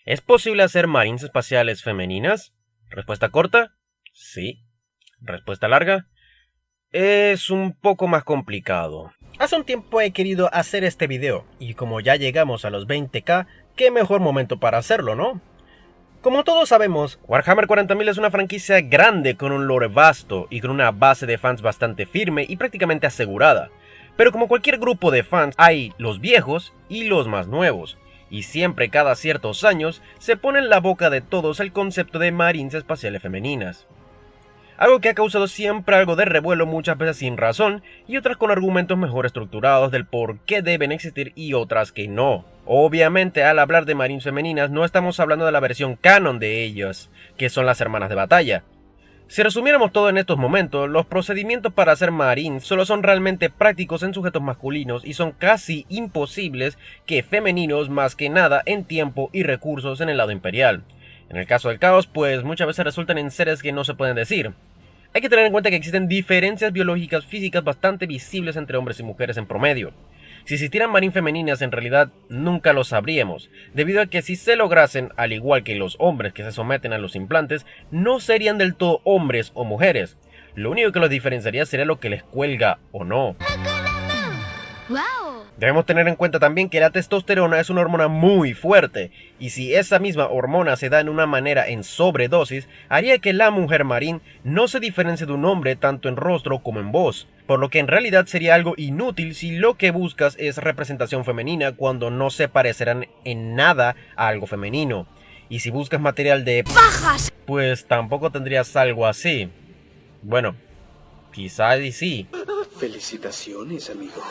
¿Es posible hacer marines espaciales femeninas? Respuesta corta, sí. Respuesta larga, es un poco más complicado. Hace un tiempo he querido hacer este video, y como ya llegamos a los 20k, qué mejor momento para hacerlo, ¿no? Como todos sabemos, Warhammer 40.000 es una franquicia grande con un lore vasto y con una base de fans bastante firme y prácticamente asegurada. Pero como cualquier grupo de fans, hay los viejos y los más nuevos. Y siempre cada ciertos años se pone en la boca de todos el concepto de marines espaciales femeninas. Algo que ha causado siempre algo de revuelo, muchas veces sin razón, y otras con argumentos mejor estructurados del por qué deben existir y otras que no. Obviamente, al hablar de marines femeninas no estamos hablando de la versión canon de ellas, que son las hermanas de batalla. Si resumiéramos todo en estos momentos, los procedimientos para hacer marines solo son realmente prácticos en sujetos masculinos y son casi imposibles que femeninos, más que nada en tiempo y recursos en el lado imperial. En el caso del caos, pues muchas veces resultan en seres que no se pueden decir. Hay que tener en cuenta que existen diferencias biológicas físicas bastante visibles entre hombres y mujeres en promedio. Si existieran marines femeninas, en realidad nunca lo sabríamos, debido a que si se lograsen, al igual que los hombres que se someten a los implantes, no serían del todo hombres o mujeres. Lo único que los diferenciaría sería lo que les cuelga o no. Debemos tener en cuenta también que la testosterona es una hormona muy fuerte, y si esa misma hormona se da en una manera en sobredosis, haría que la mujer marín no se diferencie de un hombre tanto en rostro como en voz, por lo que en realidad sería algo inútil si lo que buscas es representación femenina cuando no se parecerán en nada a algo femenino. Y si buscas material de pajas, pues tampoco tendrías algo así. Bueno, quizás y sí. Felicitaciones, amigo.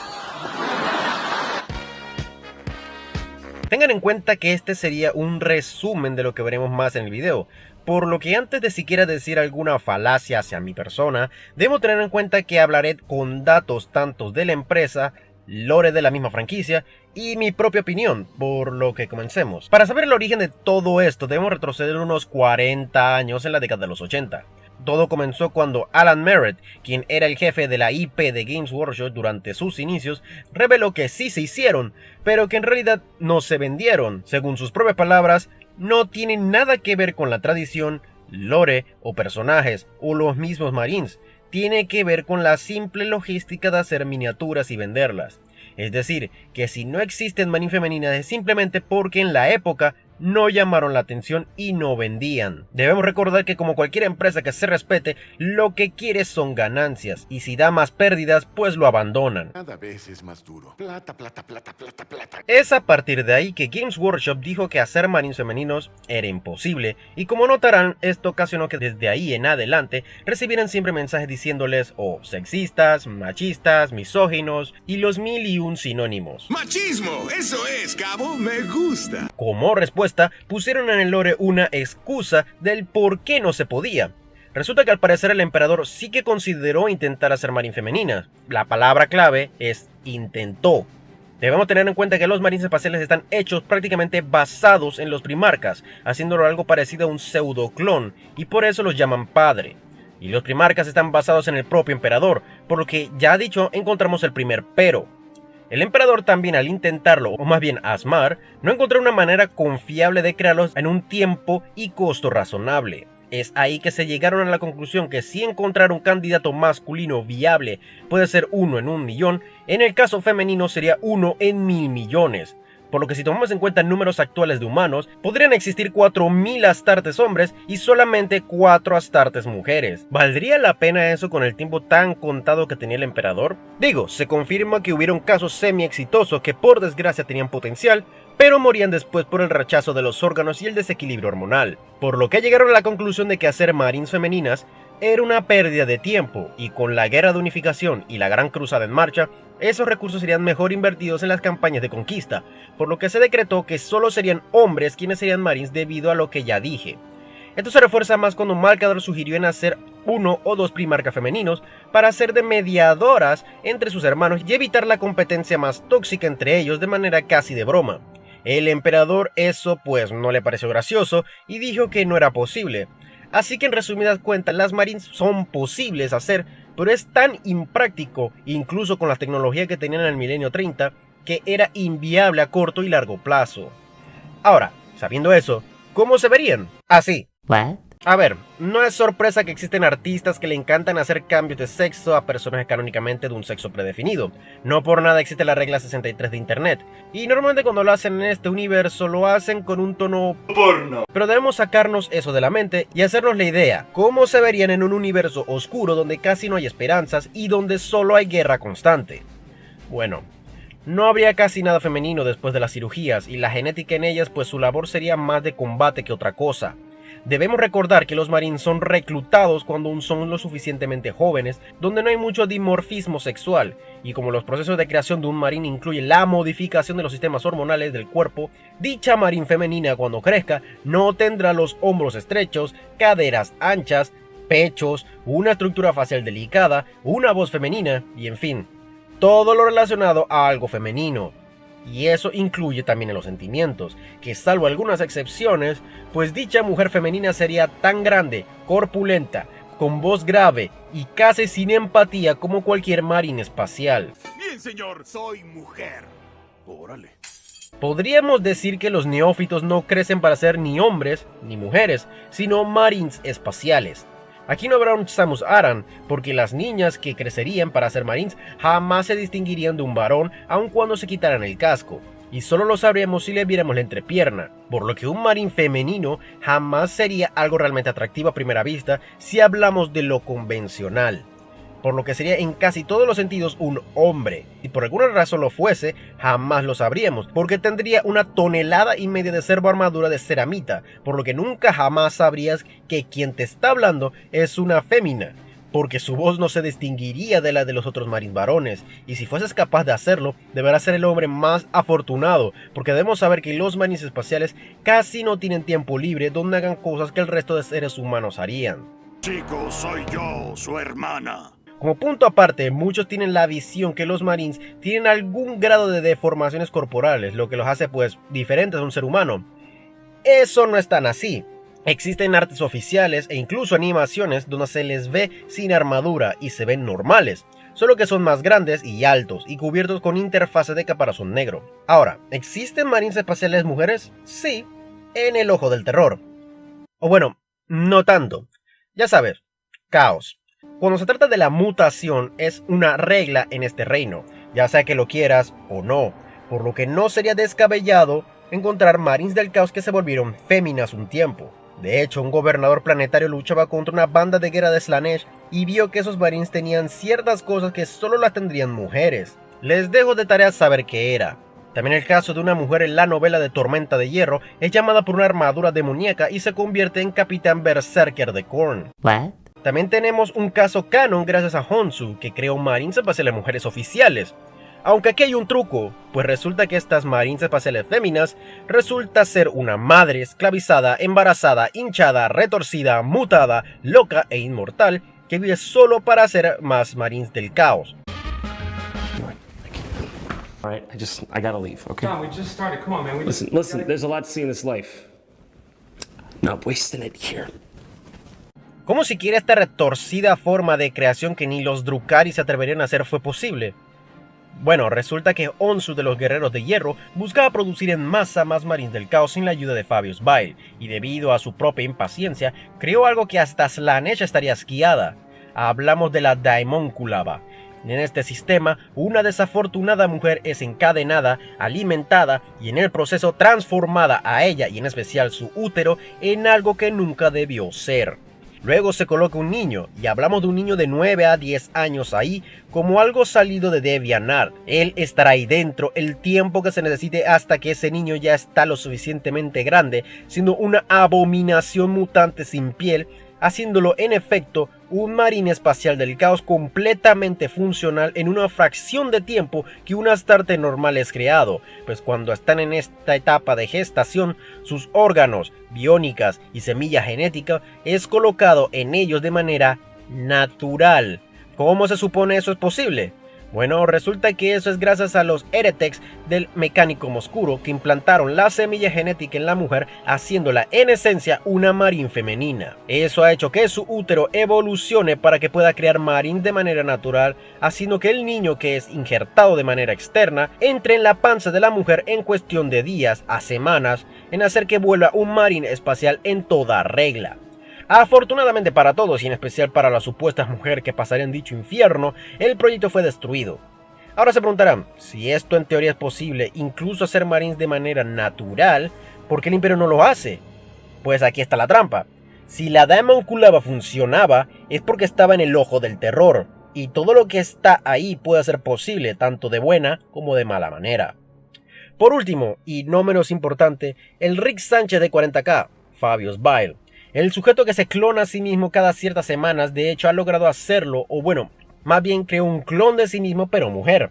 Tengan en cuenta que este sería un resumen de lo que veremos más en el video, por lo que antes de siquiera decir alguna falacia hacia mi persona, debo tener en cuenta que hablaré con datos tanto de la empresa, lore de la misma franquicia y mi propia opinión, por lo que comencemos. Para saber el origen de todo esto debemos retroceder unos 40 años en la década de los 80. Todo comenzó cuando Alan Merritt, quien era el jefe de la IP de Games Workshop durante sus inicios, reveló que sí se hicieron, pero que en realidad no se vendieron. Según sus propias palabras, no tienen nada que ver con la tradición, lore o personajes o los mismos marines. Tiene que ver con la simple logística de hacer miniaturas y venderlas. Es decir, que si no existen marines femeninas es simplemente porque en la época no llamaron la atención y no vendían. Debemos recordar que como cualquier empresa que se respete, lo que quiere son ganancias, y si da más pérdidas, pues lo abandonan. Cada vez es más duro. Plata, plata, plata, plata, plata. Es a partir de ahí que Games Workshop dijo que hacer marines femeninos era imposible, y como notarán, esto ocasionó que desde ahí en adelante recibieran siempre mensajes diciéndoles sexistas, machistas, misóginos y los 1001 sinónimos. ¡Machismo! ¡Eso es, cabo! ¡Me gusta! Como respuesta, pusieron en el lore una excusa del por qué no se podía. Resulta que al parecer el emperador sí que consideró intentar hacer marines femeninas. La palabra clave es intentó. Debemos tener en cuenta que los marines espaciales están hechos prácticamente basados en los primarcas, haciéndolo algo parecido a un pseudo-clon, y por eso los llaman padre. Y los primarcas están basados en el propio emperador, por lo que ya dicho encontramos el primer pero. El emperador también al intentarlo, o más bien Asmar, no encontró una manera confiable de crearlos en un tiempo y costo razonable. Es ahí que se llegaron a la conclusión que si encontrar un candidato masculino viable puede ser 1 en 1 millón, en el caso femenino sería 1 en 1000 millones. Por lo que si tomamos en cuenta números actuales de humanos, podrían existir 4000 Astartes hombres y solamente 4 Astartes mujeres. ¿Valdría la pena eso con el tiempo tan contado que tenía el emperador? Digo, se confirma que hubieron casos semi exitosos que por desgracia tenían potencial, pero morían después por el rechazo de los órganos y el desequilibrio hormonal. Por lo que llegaron a la conclusión de que hacer marines femeninas era una pérdida de tiempo, y con la guerra de unificación y la gran cruzada en marcha, esos recursos serían mejor invertidos en las campañas de conquista, por lo que se decretó que solo serían hombres quienes serían marines debido a lo que ya dije. Esto se refuerza más cuando Malcador sugirió en hacer 1 o 2 primarcas femeninos para ser de mediadoras entre sus hermanos y evitar la competencia más tóxica entre ellos de manera casi de broma. El emperador eso pues no le pareció gracioso y dijo que no era posible. Así que en resumidas cuentas, las marines son posibles hacer, pero es tan impráctico, incluso con la tecnología que tenían en el milenio 30, que era inviable a corto y largo plazo. Ahora, Sabiendo eso, ¿cómo se verían? Así. What? A ver, no es sorpresa que existen artistas que le encantan hacer cambios de sexo a personajes canónicamente de un sexo predefinido. No por nada existe la regla 63 de internet. Y normalmente cuando lo hacen en este universo lo hacen con un tono porno. Pero debemos sacarnos eso de la mente y hacernos la idea. ¿Cómo se verían en un universo oscuro donde casi no hay esperanzas y donde solo hay guerra constante? Bueno, no habría casi nada femenino después de las cirugías y la genética en ellas pues su labor sería más de combate que otra cosa. Debemos recordar que los Marines son reclutados cuando aún son lo suficientemente jóvenes, donde no hay mucho dimorfismo sexual, y como los procesos de creación de un Marine incluyen la modificación de los sistemas hormonales del cuerpo, dicha Marine femenina cuando crezca no tendrá los hombros estrechos, caderas anchas, pechos, una estructura facial delicada, una voz femenina, y en fin, todo lo relacionado a algo femenino. Y eso incluye también en los sentimientos, que salvo algunas excepciones, pues dicha mujer femenina sería tan grande, corpulenta, con voz grave y casi sin empatía como cualquier marine espacial. Bien, señor, soy mujer. Órale. Podríamos decir que los neófitos no crecen para ser ni hombres ni mujeres, sino marines espaciales. Aquí no habrá un Samus Aran, porque las niñas que crecerían para ser marines jamás se distinguirían de un varón aun cuando se quitaran el casco, y solo lo sabríamos si le viéramos la entrepierna, por lo que un marine femenino jamás sería algo realmente atractivo a primera vista si hablamos de lo convencional. Por lo que sería en casi todos los sentidos un hombre. Si por alguna razón lo fuese, jamás lo sabríamos, porque tendría una tonelada y media de servo armadura de ceramita, por lo que nunca jamás sabrías que quien te está hablando es una fémina, porque su voz no se distinguiría de la de los otros marines varones, y si fueses capaz de hacerlo, deberás ser el hombre más afortunado, porque debemos saber que los marines espaciales casi no tienen tiempo libre donde hagan cosas que el resto de seres humanos harían. Chicos, soy yo, su hermana. Como punto aparte, muchos tienen la visión que los marines tienen algún grado de deformaciones corporales, lo que los hace pues diferentes a un ser humano. Eso no es tan así. Existen artes oficiales e incluso animaciones donde se les ve sin armadura y se ven normales, solo que son más grandes y altos y cubiertos con interfaces de caparazón negro. Ahora, ¿existen marines espaciales mujeres? Sí, en el ojo del terror. O bueno, no tanto. Ya sabes, caos. Cuando se trata de la mutación es una regla en este reino, ya sea que lo quieras o no, por lo que no sería descabellado encontrar marines del caos que se volvieron féminas un tiempo. De hecho, un gobernador planetario luchaba contra una banda de guerra de Slaanesh y vio que esos marines tenían ciertas cosas que solo las tendrían mujeres. Les dejo de tarea saber qué era. También el caso de una mujer en la novela de Tormenta de Hierro es llamada por una armadura demoníaca y se convierte en Capitán Berserker de Khorne. What? También tenemos un caso canon gracias a Honshu, que creó marines espaciales mujeres oficiales. Aunque aquí hay un truco, pues resulta que estas marines espaciales féminas resulta ser una madre esclavizada, embarazada, hinchada, retorcida, mutada, loca e inmortal, que vive solo para hacer más marines del caos. All right, I gotta leave, okay? John, we just started. Come on, man. Listen, there's a lot to see in this life. Not wasting it here. ¿Cómo siquiera esta retorcida forma de creación que ni los Drukhari se atreverían a hacer fue posible? Bueno, resulta que Honshu de los Guerreros de Hierro buscaba producir en masa más marines del caos sin la ayuda de Fabius Bile, y debido a su propia impaciencia, creó algo que hasta Slaanesh estaría asqueada. Hablamos de la Daemonculaba. En este sistema, una desafortunada mujer es encadenada, alimentada y en el proceso transformada a ella y en especial su útero en algo que nunca debió ser. Luego se coloca un niño, y hablamos de un niño de 9 a 10 años ahí, como algo salido de DeviantArt. Él estará ahí dentro el tiempo que se necesite hasta que ese niño ya está lo suficientemente grande, siendo una abominación mutante sin piel, haciéndolo en efecto un marine espacial del caos completamente funcional en una fracción de tiempo que un Astarte normal es creado, pues cuando están en esta etapa de gestación, sus órganos, biónicas y semilla genética es colocado en ellos de manera natural. ¿Cómo se supone eso es posible? Bueno, resulta que eso es gracias a los Heretex del Mecánico Oscuro que implantaron la semilla genética en la mujer, haciéndola en esencia una Marine femenina. Eso ha hecho que su útero evolucione para que pueda crear Marines de manera natural, haciendo que el niño que es injertado de manera externa entre en la panza de la mujer en cuestión de días a semanas, en hacer que vuelva un Marine espacial en toda regla. Afortunadamente para todos y en especial para las supuestas mujeres que pasarían dicho infierno, el proyecto fue destruido. Ahora se preguntarán, si esto en teoría es posible, incluso hacer marines de manera natural, ¿por qué el Imperio no lo hace? Pues aquí está la trampa. Si la Dama Unculaba funcionaba, es porque estaba en el ojo del terror, y todo lo que está ahí puede ser posible tanto de buena como de mala manera. Por último, y no menos importante, el Rick Sánchez de 40K, Fabius Bile. El sujeto que se clona a sí mismo cada ciertas semanas, de hecho ha logrado hacerlo, o bueno, más bien creó un clon de sí mismo pero mujer.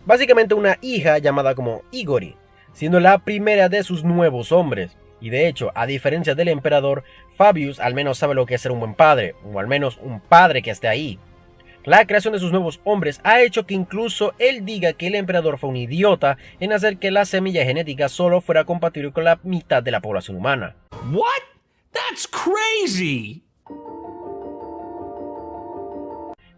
Básicamente una hija llamada como Igori, siendo la primera de sus nuevos hombres. Y de hecho, a diferencia del emperador, Fabius al menos sabe lo que es ser un buen padre, o al menos un padre que esté ahí. La creación de sus nuevos hombres ha hecho que incluso él diga que el emperador fue un idiota en hacer que la semilla genética solo fuera compatible con la mitad de la población humana. What? That's crazy!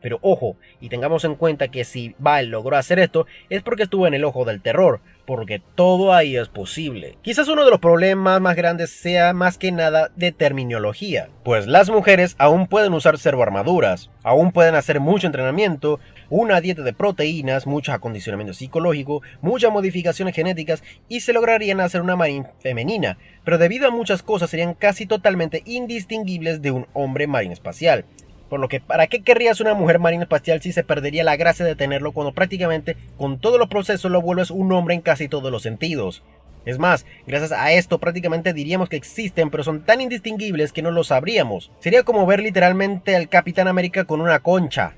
Pero ojo, y tengamos en cuenta que si Bile logró hacer esto es porque estuvo en el ojo del terror, porque todo ahí es posible. Quizás uno de los problemas más grandes sea más que nada de terminología, pues las mujeres aún pueden usar servoarmaduras, aún pueden hacer mucho entrenamiento, una dieta de proteínas, mucho acondicionamiento psicológico, muchas modificaciones genéticas y se lograrían hacer una Marine femenina, pero debido a muchas cosas serían casi totalmente indistinguibles de un hombre Marine espacial. Por lo que, ¿para qué querrías una mujer marina espacial si se perdería la gracia de tenerlo cuando prácticamente con todos los procesos lo vuelves un hombre en casi todos los sentidos? Es más, gracias a esto prácticamente diríamos que existen, pero son tan indistinguibles que no lo sabríamos. Sería como ver literalmente al Capitán América con una concha.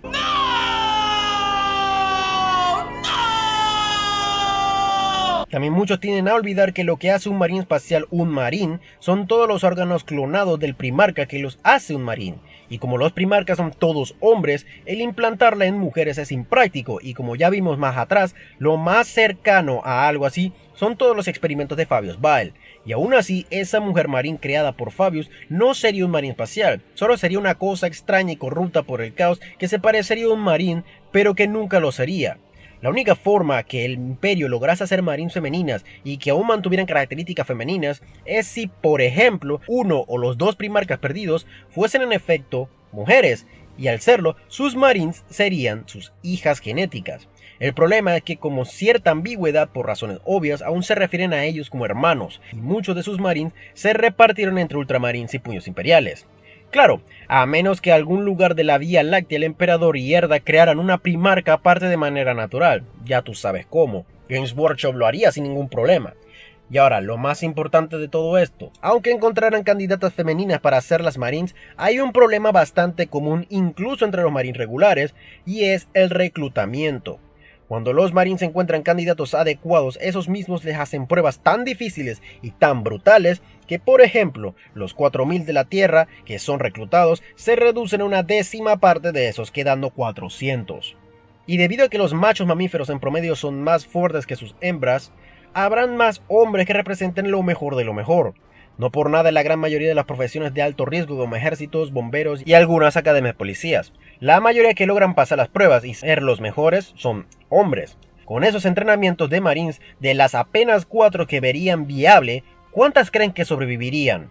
También muchos tienden a olvidar que lo que hace un marín espacial un marín son todos los órganos clonados del primarca que los hace un marín. Y como los primarcas son todos hombres, el implantarla en mujeres es impráctico y como ya vimos más atrás, lo más cercano a algo así son todos los experimentos de Fabius Bile. Y aún así, esa mujer marín creada por Fabius no sería un marín espacial, solo sería una cosa extraña y corrupta por el caos que se parecería a un marín, pero que nunca lo sería. La única forma que el Imperio lograse hacer marines femeninas y que aún mantuvieran características femeninas es si, por ejemplo, uno o los dos primarcas perdidos fuesen en efecto mujeres, y al serlo, sus marines serían sus hijas genéticas. El problema es que como cierta ambigüedad por razones obvias aún se refieren a ellos como hermanos, y muchos de sus marines se repartieron entre ultramarines y puños imperiales. Claro, a menos que algún lugar de la Vía Láctea el emperador y Herda crearan una primarca aparte de manera natural, ya tú sabes cómo. Games Workshop lo haría sin ningún problema. Y ahora, lo más importante de todo esto, aunque encontraran candidatas femeninas para hacer las marines, hay un problema bastante común incluso entre los marines regulares, y es el reclutamiento. Cuando los marines encuentran candidatos adecuados, esos mismos les hacen pruebas tan difíciles y tan brutales que, por ejemplo, los 4000 de la Tierra que son reclutados se reducen a una décima parte de esos, quedando 400. Y debido a que los machos mamíferos en promedio son más fuertes que sus hembras, habrán más hombres que representen lo mejor de lo mejor. No por nada en la gran mayoría de las profesiones de alto riesgo como ejércitos, bomberos y algunas academias de policías, la mayoría que logran pasar las pruebas y ser los mejores son hombres. Con esos entrenamientos de marines, de las apenas 4 que verían viable, ¿cuántas creen que sobrevivirían?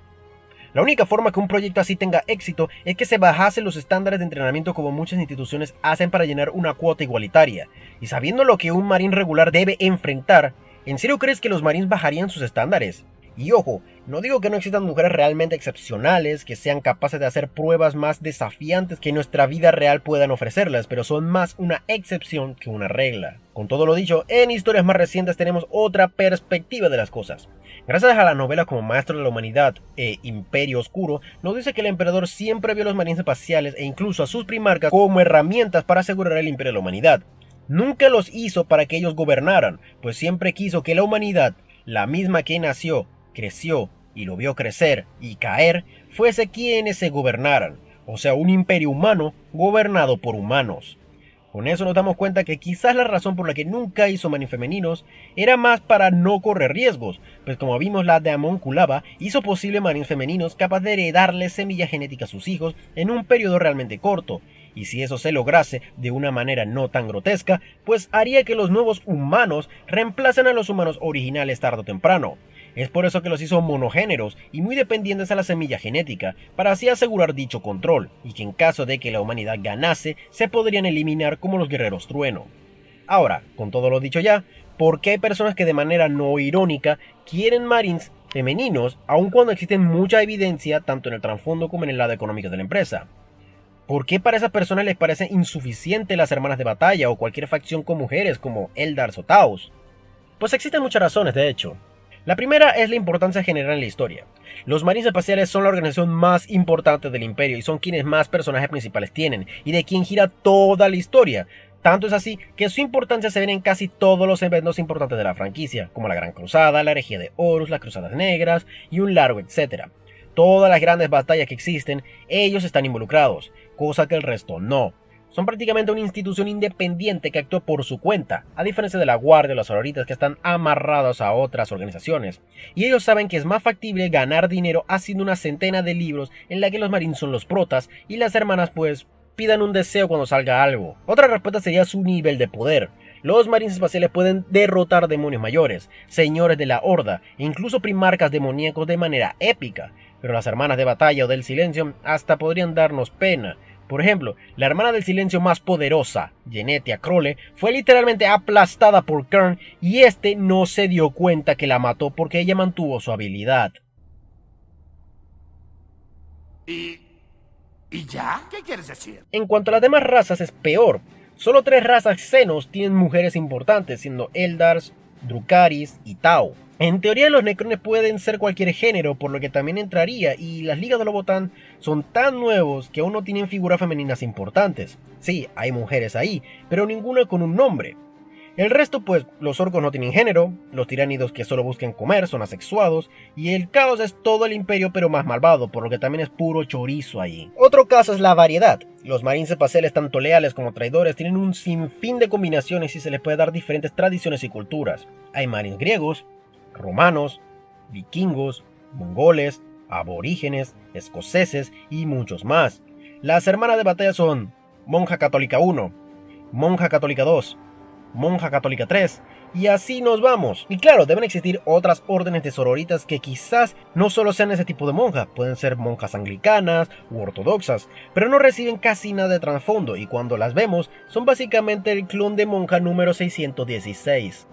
La única forma que un proyecto así tenga éxito es que se bajasen los estándares de entrenamiento como muchas instituciones hacen para llenar una cuota igualitaria. Y sabiendo lo que un marín regular debe enfrentar, ¿en serio crees que los marines bajarían sus estándares? Y ojo, no digo que no existan mujeres realmente excepcionales que sean capaces de hacer pruebas más desafiantes que nuestra vida real puedan ofrecerlas, pero son más una excepción que una regla. Con todo lo dicho, en historias más recientes tenemos otra perspectiva de las cosas. Gracias a la novela como Maestro de la Humanidad e Imperio Oscuro, nos dice que el emperador siempre vio a los marines espaciales e incluso a sus primarcas como herramientas para asegurar el imperio de la humanidad. Nunca los hizo para que ellos gobernaran, pues siempre quiso que la humanidad, la misma que nació, creció y lo vio crecer y caer, fuese quienes se gobernaran, o sea, un imperio humano gobernado por humanos. Con eso nos damos cuenta que quizás la razón por la que nunca hizo Marines femeninos era más para no correr riesgos, pues como vimos la de Amonculaba hizo posible Marines femeninos capaz de heredarle semilla genética a sus hijos en un periodo realmente corto, y si eso se lograse de una manera no tan grotesca, pues haría que los nuevos humanos reemplacen a los humanos originales tarde o temprano. Es por eso que los hizo monogéneros y muy dependientes a la semilla genética, para así asegurar dicho control, y que en caso de que la humanidad ganase, se podrían eliminar como los guerreros trueno. Ahora, con todo lo dicho ya, ¿por qué hay personas que de manera no irónica quieren Marines femeninos, aun cuando existen mucha evidencia tanto en el trasfondo como en el lado económico de la empresa? ¿Por qué para esas personas les parece insuficiente las hermanas de batalla o cualquier facción con mujeres como Eldars o Taos? Pues existen muchas razones, de hecho. La primera es la importancia general en la historia. Los Marines espaciales son la organización más importante del Imperio y son quienes más personajes principales tienen, y de quien gira toda la historia. Tanto es así que su importancia se ve en casi todos los eventos importantes de la franquicia, como la Gran Cruzada, la Herejía de Horus, las Cruzadas Negras y un largo etcétera. Todas las grandes batallas que existen, ellos están involucrados, cosa que el resto no. Son prácticamente una institución independiente que actúa por su cuenta, a diferencia de la Guardia o las Sororitas que están amarrados a otras organizaciones. Y ellos saben que es más factible ganar dinero haciendo una centena de libros en la que los Marines son los protas y las hermanas pues pidan un deseo cuando salga algo. Otra respuesta sería su nivel de poder. Los Marines espaciales pueden derrotar demonios mayores, señores de la Horda e incluso primarcas demoníacos de manera épica. Pero las hermanas de batalla o del silencio hasta podrían darnos pena. Por ejemplo, la hermana del silencio más poderosa, Genetia Crowley, fue literalmente aplastada por Kern y este no se dio cuenta que la mató porque ella mantuvo su habilidad. ¿Y ya? ¿Qué quieres decir? En cuanto a las demás razas es peor. Solo 3 razas xenos tienen mujeres importantes, siendo Eldars, Drukaris y Tau. En teoría los Necrones pueden ser cualquier género, por lo que también entraría, y las ligas de Lobotan son tan nuevos que aún no tienen figuras femeninas importantes. Sí, hay mujeres ahí, pero ninguna con un nombre. El resto pues, los orcos no tienen género, los tiránidos que solo buscan comer son asexuados, y el caos es todo el imperio pero más malvado, por lo que también es puro chorizo ahí. Otro caso es la variedad. Los Marines espaciales tanto leales como traidores tienen un sinfín de combinaciones y se les puede dar diferentes tradiciones y culturas. Hay Marines griegos, romanos, vikingos, mongoles, aborígenes, escoceses y muchos más. Las hermanas de batalla son Monja Católica 1, Monja Católica 2, Monja Católica 3, y así nos vamos. Y claro, deben existir otras órdenes de sororitas que quizás no solo sean ese tipo de monjas, pueden ser monjas anglicanas u ortodoxas, pero no reciben casi nada de trasfondo y cuando las vemos son básicamente el clon de monja número 616.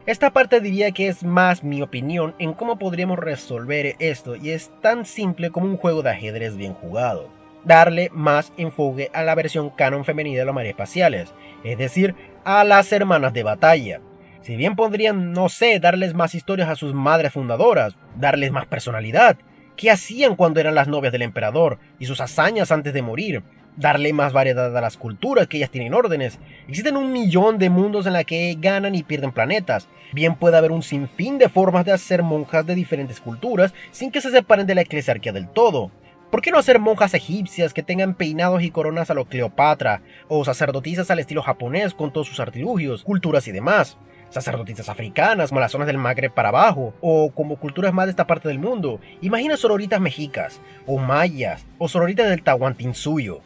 Esta parte diría que es más mi opinión en cómo podríamos resolver esto y es tan simple como un juego de ajedrez bien jugado. Darle más enfoque a la versión canon femenina de los Marines espaciales, es decir, a las hermanas de batalla. Si bien podrían, no sé, darles más historias a sus madres fundadoras, darles más personalidad, qué hacían cuando eran las novias del emperador y sus hazañas antes de morir, darle más variedad a las culturas que ellas tienen órdenes. Existen un millón de mundos en la que ganan y pierden planetas. Bien puede haber un sinfín de formas de hacer monjas de diferentes culturas sin que se separen de la eclesiarquía del todo. ¿Por qué no hacer monjas egipcias que tengan peinados y coronas a lo Cleopatra? O sacerdotisas al estilo japonés con todos sus artilugios, culturas y demás. Sacerdotisas africanas como las zonas del Magreb para abajo, o como culturas más de esta parte del mundo. Imagina sororitas mexicas, o mayas, o sororitas del Tahuantinsuyo,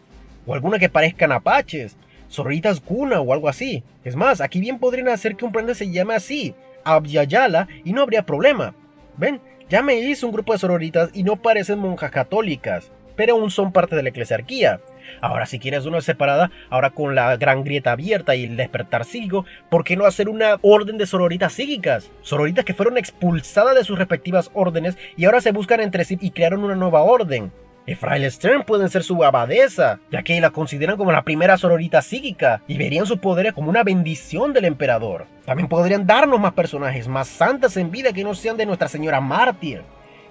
o alguna que parezcan apaches, sororitas cuna o algo así. Es más, aquí bien podrían hacer que un planeta se llame así, Abyayala, y no habría problema. ¿Ven? Ya me hice un grupo de sororitas y no parecen monjas católicas, pero aún son parte de la eclesiarquía. Ahora si quieres una separada, ahora con la gran grieta abierta y el despertar psíquico, ¿por qué no hacer una orden de sororitas psíquicas? Sororitas que fueron expulsadas de sus respectivas órdenes y ahora se buscan entre sí y crearon una nueva orden. Fraile Stern pueden ser su abadesa, ya que la consideran como la primera sororita psíquica y verían sus poderes como una bendición del emperador. También podrían darnos más personajes, más santas en vida que no sean de Nuestra Señora Mártir.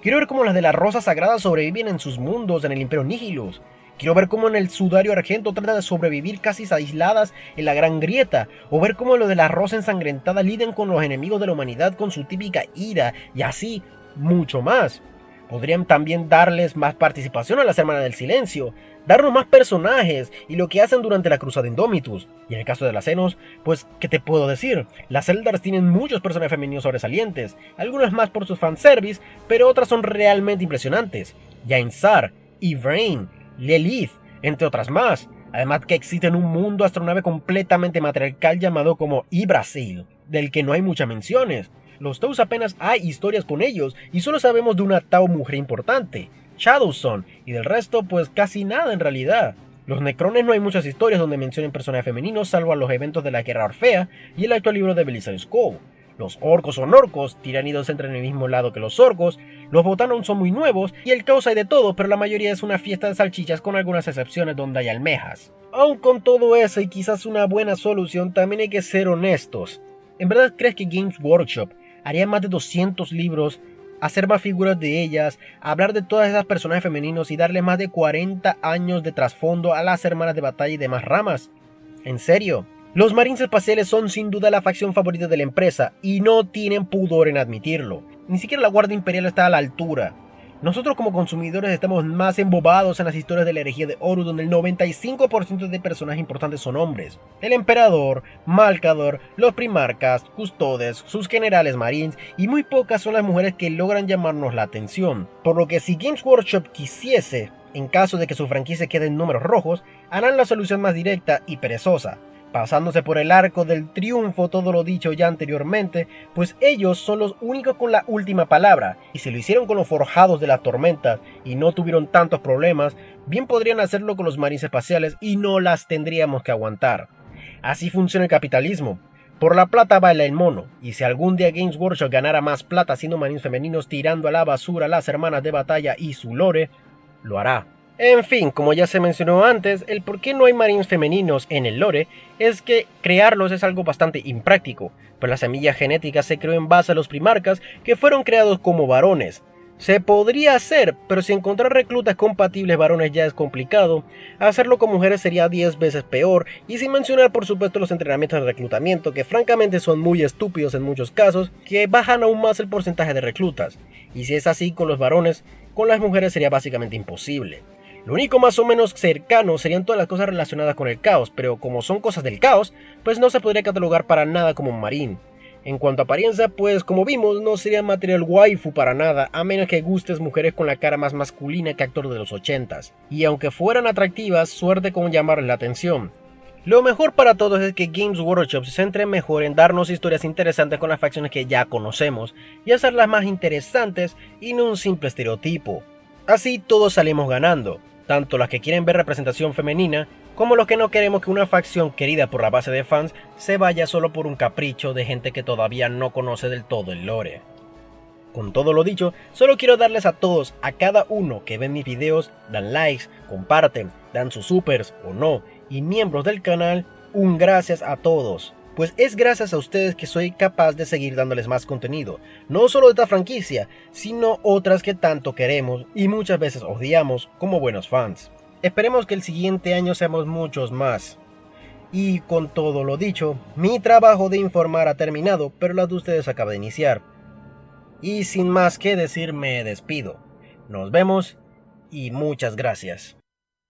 Quiero ver cómo las de la Rosa Sagrada sobreviven en sus mundos en el Imperio Nihilus. Quiero ver cómo en el Sudario Argento tratan de sobrevivir casi aisladas en la Gran Grieta, o ver cómo los de la Rosa Ensangrentada lidian con los enemigos de la humanidad con su típica ira, y así, mucho más. Podrían también darles más participación a las Hermanas del Silencio, darnos más personajes y lo que hacen durante la Cruzada Indómitus. Y en el caso de las Xenos, pues, ¿qué te puedo decir? Las Eldars tienen muchos personajes femeninos sobresalientes, algunas más por su fanservice, pero otras son realmente impresionantes. Yainsar, Yvraine, Lilith, entre otras más. Además que existe en un mundo astronave completamente matriarcal llamado como Yggdrasil, del que no hay muchas menciones. Los Taus apenas hay historias con ellos y solo sabemos de una Tau mujer importante, Shadowson, y del resto pues casi nada en realidad. Los Necrones no hay muchas historias donde mencionen personajes femeninos salvo a los eventos de la Guerra Orfea y el actual libro de Belisarius Cawl. Los orcos son orcos, Tiránidos entra en el mismo lado que los orcos, los Botanon son muy nuevos y el caos hay de todo, pero la mayoría es una fiesta de salchichas con algunas excepciones donde hay almejas. Aun con todo eso y quizás una buena solución, también hay que ser honestos. ¿En verdad crees que Games Workshop haría más de 200 libros, hacer más figuras de ellas, hablar de todas esas personajes femeninos y darle más de 40 años de trasfondo a las hermanas de batalla y demás ramas? ¿En serio? Los Marines espaciales son sin duda la facción favorita de la empresa y no tienen pudor en admitirlo. Ni siquiera la Guardia Imperial está a la altura. Nosotros como consumidores estamos más embobados en las historias de la herejía de Horus, donde el 95% de personajes importantes son hombres. El Emperador, Malcador, los Primarcas, Custodes, sus generales Marines y muy pocas son las mujeres que logran llamarnos la atención. Por lo que si Games Workshop quisiese, en caso de que su franquicia quede en números rojos, harán la solución más directa y perezosa, pasándose por el arco del triunfo todo lo dicho ya anteriormente, pues ellos son los únicos con la última palabra, y si lo hicieron con los forjados de las tormentas y no tuvieron tantos problemas, bien podrían hacerlo con los marines espaciales y no las tendríamos que aguantar. Así funciona el capitalismo. Por la plata baila el mono, y si algún día Games Workshop ganara más plata haciendo marines femeninos tirando a la basura a las hermanas de batalla y su lore, lo hará. En fin, como ya se mencionó antes, el por qué no hay marines femeninos en el lore es que crearlos es algo bastante impráctico, pues la semilla genética se creó en base a los primarcas que fueron creados como varones. Se podría hacer, pero si encontrar reclutas compatibles varones ya es complicado, hacerlo con mujeres sería 10 veces peor, y sin mencionar por supuesto los entrenamientos de reclutamiento que francamente son muy estúpidos en muchos casos, que bajan aún más el porcentaje de reclutas. Y si es así con los varones, con las mujeres sería básicamente imposible. Lo único más o menos cercano serían todas las cosas relacionadas con el caos, pero como son cosas del caos, pues no se podría catalogar para nada como un marín. En cuanto a apariencia, pues como vimos, no sería material waifu para nada, a menos que gustes mujeres con la cara más masculina que actor de los 80s. Y aunque fueran atractivas, suerte con llamarles la atención. Lo mejor para todos es que Games Workshop se centre mejor en darnos historias interesantes con las facciones que ya conocemos, y hacerlas más interesantes y no un simple estereotipo. Así todos salimos ganando. Tanto las que quieren ver representación femenina, como los que no queremos que una facción querida por la base de fans se vaya solo por un capricho de gente que todavía no conoce del todo el lore. Con todo lo dicho, solo quiero darles a todos, a cada uno que ven mis videos, dan likes, comparten, dan sus supers o no, y miembros del canal, un gracias a todos. Pues es gracias a ustedes que soy capaz de seguir dándoles más contenido, no solo de esta franquicia, sino otras que tanto queremos y muchas veces odiamos como buenos fans. Esperemos que el siguiente año seamos muchos más. Y con todo lo dicho, mi trabajo de informar ha terminado, pero la de ustedes acaba de iniciar. Y sin más que decir me despido. Nos vemos y muchas gracias.